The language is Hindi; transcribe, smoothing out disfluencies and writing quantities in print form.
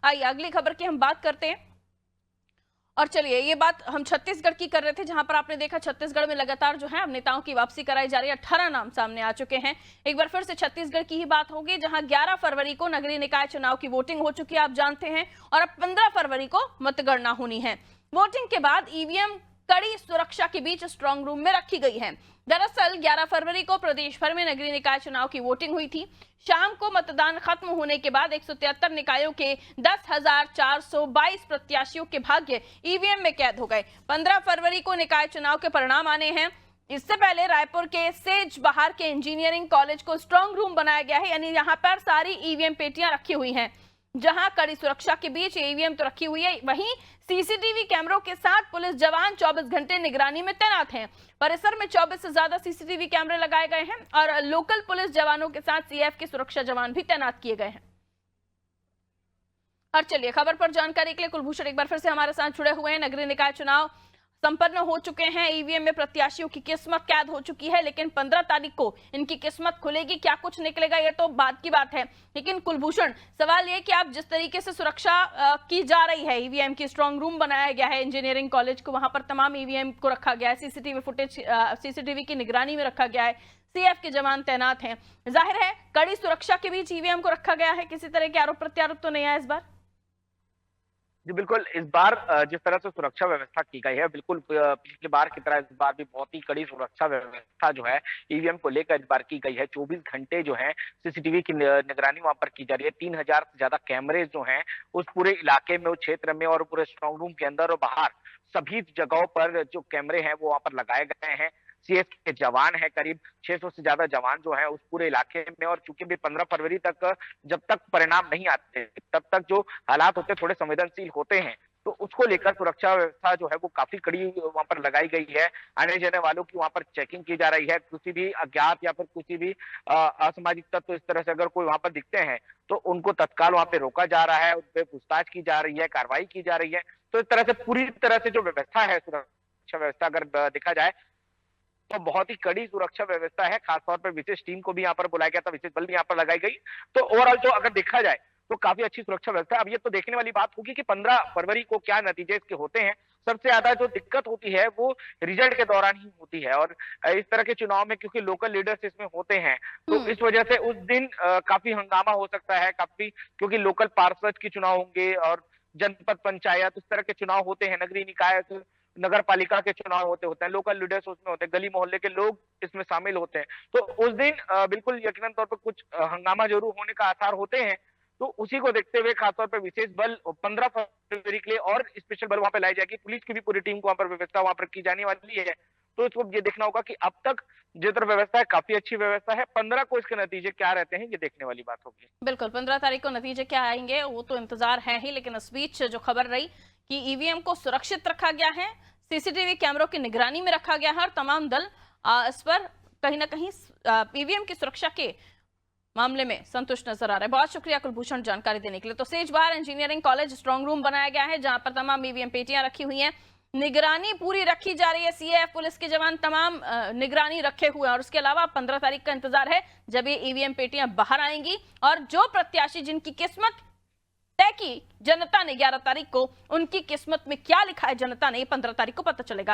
आइए अगली खबर की हम बात करते हैं। और चलिए, ये बात हम छत्तीसगढ़ की कर रहे थे, जहां पर आपने देखा छत्तीसगढ़ में लगातार जो है अब नेताओं की वापसी कराई जा रही है। 18 नाम सामने आ चुके हैं। एक बार फिर से छत्तीसगढ़ की ही बात होगी, जहां 11 फरवरी को नगरीय निकाय चुनाव की वोटिंग हो चुकी है, आप जानते हैं, और अब 15 फरवरी को मतगणना होनी है। वोटिंग के बाद ईवीएम कड़ी सुरक्षा के बीच स्ट्रांग रूम में रखी गई है। दरअसल 11 फरवरी को प्रदेश भर में नगरीय निकाय चुनाव की वोटिंग हुई थी। शाम को मतदान खत्म होने के बाद 173 निकायों के 10,422 प्रत्याशियों के भाग्य ईवीएम में कैद हो गए। 15 फरवरी को निकाय चुनाव के परिणाम आने हैं। इससे पहले रायपुर के सेज बहार के इंजीनियरिंग कॉलेज को स्ट्रांग रूम बनाया गया है, यानी यहाँ पर सारी ईवीएम पेटियां रखी हुई हैं, जहां कड़ी सुरक्षा के बीच ईवीएम तो रखी हुई है, वहीं सीसीटीवी कैमरों के साथ पुलिस जवान 24 घंटे निगरानी में तैनात हैं। परिसर में 24 से ज्यादा सीसीटीवी कैमरे लगाए गए हैं और लोकल पुलिस जवानों के साथ सीएएफ के सुरक्षा जवान भी तैनात किए गए हैं। और चलिए, खबर पर जानकारी के लिए कुलभूषण एक बार फिर से हमारे साथ जुड़े हुए हैं। नगरीय निकाय चुनाव संपन्न हो चुके हैं, ईवीएम में प्रत्याशियों की किस्मत कैद हो चुकी है, लेकिन 15 तारीख को इनकी किस्मत खुलेगी, क्या कुछ निकलेगा ये तो बाद की बात है। लेकिन कुलभूषण, सवाल ये कि आप जिस तरीके से सुरक्षा की जा रही है, ईवीएम की स्ट्रांग रूम बनाया गया है इंजीनियरिंग कॉलेज को, वहां पर तमाम ईवीएम को रखा गया है, सीसीटीवी फुटेज सीसीटीवी की निगरानी में रखा गया है, सीएफ के जवान तैनात हैं, जाहिर है कड़ी सुरक्षा के बीच ईवीएम को रखा गया है, किसी तरह के आरोप प्रत्यारोप तो नहीं आया इस बार? जी बिल्कुल, इस बार जिस तरह से सुरक्षा व्यवस्था की गई है, बिल्कुल पिछली बार की तरह इस बार भी बहुत ही कड़ी सुरक्षा व्यवस्था जो है ईवीएम को लेकर इस बार की गई है। 24 घंटे जो है सीसीटीवी की निगरानी वहां पर की जा रही है। 3000 से ज्यादा कैमरे जो हैं उस पूरे इलाके में, उस क्षेत्र में और पूरे स्ट्रांग रूम के अंदर और बाहर सभी जगहों पर जो कैमरे हैं वो वहां पर लगाए गए हैं। सीएफ के जवान है, करीब 600 से ज्यादा जवान जो है उस पूरे इलाके में। और चूंकि भी 15 फरवरी तक जब तक परिणाम नहीं आते तब तक जो हालात होते थोड़े संवेदनशील होते हैं, तो उसको लेकर सुरक्षा व्यवस्था जो है वो काफी कड़ी वहां पर लगाई गई है। आने जाने वालों की वहां पर चेकिंग की जा रही है। किसी भी अज्ञात या फिर किसी भी असामाजिक तत्व इस तरह से अगर कोई वहां पर दिखते हैं तो उनको तत्काल वहां पे रोका जा रहा है, उन पे पूछताछ की जा रही है, कार्रवाई की जा रही है। तो इस तरह से पूरी तरह से जो व्यवस्था है, सुरक्षा व्यवस्था अगर देखा जाए तो बहुत ही कड़ी सुरक्षा व्यवस्था है। खासतौर पर विशेष टीम को भी यहाँ पर बुलाया गया था, विशेष बल भी यहाँ पर लगाई गई। तो ओवरऑल तो अगर देखा जाए तो काफी अच्छी सुरक्षा व्यवस्था है। अब ये तो देखने वाली बात होगी कि 15 फरवरी को क्या नतीजे इसके होते हैं। सबसे ज्यादा जो दिक्कत होती है वो रिजल्ट के दौरान ही होती है, और इस तरह के चुनाव में क्योंकि लोकल लीडर्स इसमें होते हैं तो इस वजह से उस दिन काफी हंगामा हो सकता है, काफी, क्योंकि लोकल पार्षद के चुनाव होंगे और जनपद पंचायत इस तरह के चुनाव होते हैं, नगरीय निकाय नगर पालिका के चुनाव होते हैं, लोकल लीडर्स उसमें होते हैं, गली मोहल्ले के लोग इसमें शामिल होते हैं। तो उस दिन बिल्कुल यकीनन तौर पर कुछ हंगामा जरूर होने का आसार होते हैं। तो उसी को देखते हुए खासतौर पर विशेष बल 15 फरवरी के लिए और स्पेशल बल वहां पे लाई जाएगी। पुलिस की भी पूरी टीम को वहां पर व्यवस्था वहां पर की जाने वाली है। तो इसको ये देखना होगा कि अब तक जिस तरह व्यवस्था है काफी अच्छी व्यवस्था है। 15 को इसके नतीजे क्या रहते हैं ये देखने वाली बात होगी। बिल्कुल, 15 तारीख को नतीजे क्या आएंगे वो तो इंतजार है ही, लेकिन इस बीच जो खबर रही कि ईवीएम को सुरक्षित रखा गया है, सीसीटीवी कैमरों की निगरानी में रखा गया है और तमाम दल इस पर कहीं ना कहीं ईवीएम की सुरक्षा के मामले में संतुष्ट नजर आ रहा है। बहुत शुक्रिया कुलभूषण जानकारी देने के लिए। तो सेज बहार इंजीनियरिंग कॉलेज स्ट्रांग रूम बनाया गया है, जहां पर तमाम ईवीएम पेटियां रखी हुई हैं, निगरानी पूरी रखी जा रही है, सीएएफ पुलिस के जवान तमाम निगरानी रखे हुए हैं। और उसके अलावा 15 तारीख का इंतजार है जब ये ईवीएम पेटियां बाहर आएंगी और जो प्रत्याशी जिनकी किस्मत तय की जनता ने 11 तारीख को, उनकी किस्मत में क्या लिखा है जनता ने 15 तारीख को पता चलेगा।